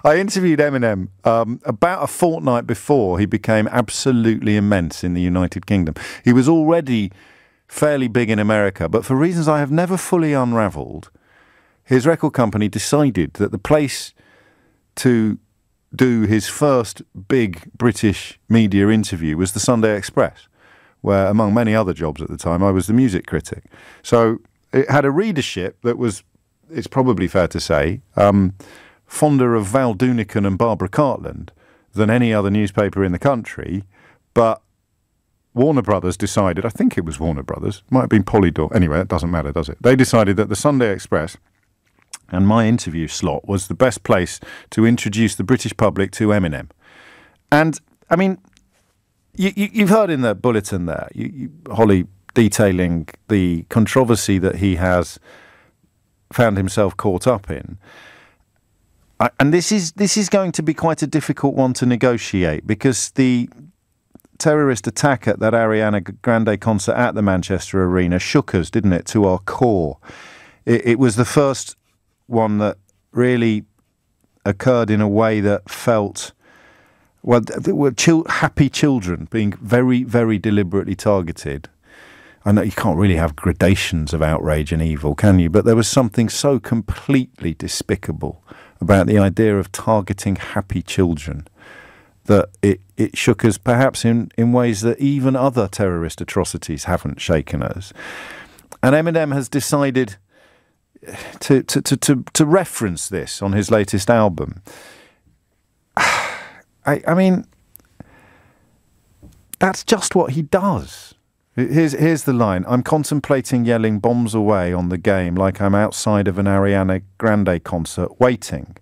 I interviewed Eminem about a fortnight before he became absolutely immense in the United Kingdom. He was already fairly big in America, but for reasons I have never fully unravelled, his record company decided that the place to do his first big British media interview was the Sunday Express, where, among many other jobs at the time, I was the music critic. So it had a readership that was, it's probably fair to say, fonder of Val Doonican and Barbara Cartland than any other newspaper in the country. But Warner Brothers decided, I think it was Warner Brothers, might have been Polydor, anyway, it doesn't matter, does it? They decided that the Sunday Express and my interview slot was the best place to introduce the British public to Eminem. And, I mean, you've heard in the bulletin there, Holly detailing the controversy that he has found himself caught up in. And this is going to be quite a difficult one to negotiate, because the terrorist attack at that Ariana Grande concert at the Manchester Arena shook us, didn't it, to our core. It was the first one that really occurred in a way that felt, well, there were happy children being very, very deliberately targeted. I know you can't really have gradations of outrage and evil, can you? But there was something so completely despicable about the idea of targeting happy children that it shook us, perhaps in ways that even other terrorist atrocities haven't shaken us. And Eminem has decided to reference this on his latest album. I mean, that's just what he does. Here's the line. I'm contemplating yelling bombs away on the game like I'm outside of an Ariana Grande concert waiting.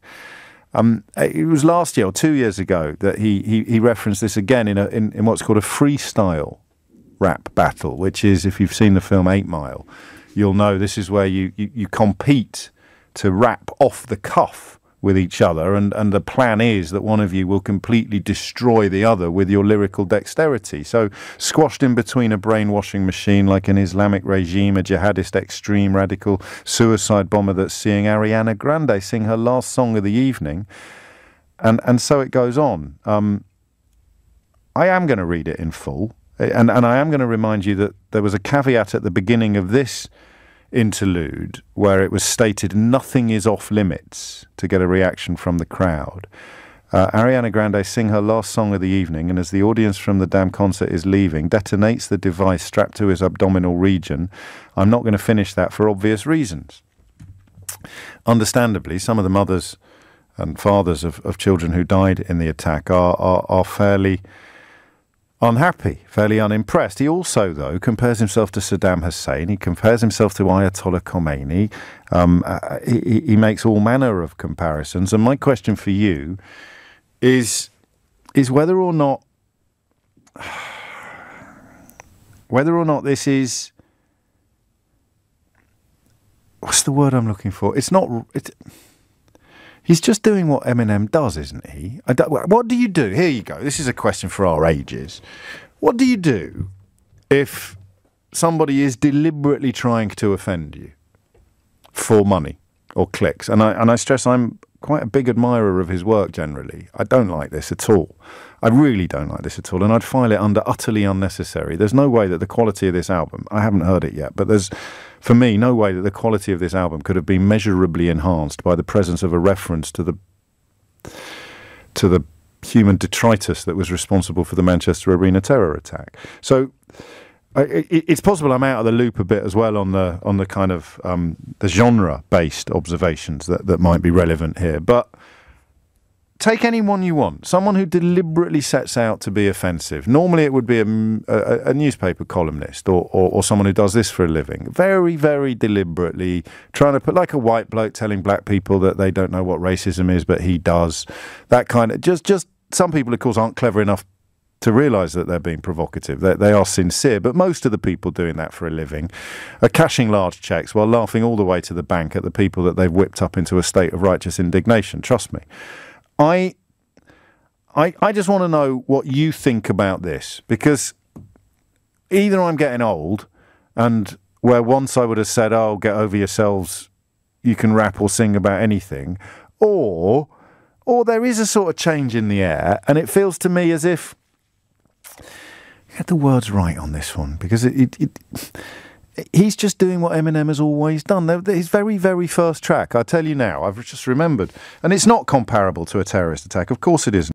It was last year or 2 years ago that he referenced this again in what's called a freestyle rap battle, which is, if you've seen the film 8 Mile, you'll know this is where you compete to rap off the cuff with each other, and the plan is that one of you will completely destroy the other with your lyrical dexterity. So squashed in between a brainwashing machine like an Islamic regime, a jihadist extreme radical suicide bomber that's seeing Ariana Grande sing her last song of the evening, and so it goes on. I am going to read it in full, and I am going to remind you that there was a caveat at the beginning of this interlude where it was stated nothing is off limits to get a reaction from the crowd. Ariana Grande sing her last song of the evening, and as the audience from the damn concert is leaving, detonates the device strapped to his abdominal region. I'm not going to finish that for obvious reasons. Understandably, some of the mothers and fathers of children who died in the attack are fairly unhappy, fairly unimpressed. He also, though, compares himself to Saddam Hussein. He compares himself to Ayatollah Khomeini. He makes all manner of comparisons. And my question for you is whether or not this is, what's the word I'm looking for? He's just doing what Eminem does, isn't he? What do you do? Here you go. This is a question for our ages. What do you do if somebody is deliberately trying to offend you for money or clicks? And I stress I'm quite a big admirer of his work generally. I don't like this at all. I really don't like this at all. And I'd file it under utterly unnecessary. There's no way that the quality of this album, I haven't heard it yet, but there's, for me, no way that the quality of this album could have been measurably enhanced by the presence of a reference to the human detritus that was responsible for the Manchester Arena terror attack. So it's possible I'm out of the loop a bit as well on the kind of the genre-based observations that might be relevant here. But take anyone you want, someone who deliberately sets out to be offensive. Normally it would be a newspaper columnist or someone who does this for a living. Very, very deliberately trying to put, like a white bloke telling black people that they don't know what racism is, but he does. That kind of, just some people, of course, aren't clever enough to realise that they're being provocative. They are sincere, but most of the people doing that for a living are cashing large cheques while laughing all the way to the bank at the people that they've whipped up into a state of righteous indignation. Trust me. I just want to know what you think about this, because either I'm getting old, and where once I would have said, oh, get over yourselves, you can rap or sing about anything, or or there is a sort of change in the air, and it feels to me as if get the words right on this one, because he's just doing what Eminem has always done. His very, very first track, I tell you now, I've just remembered, and it's not comparable to a terrorist attack. Of course it isn't.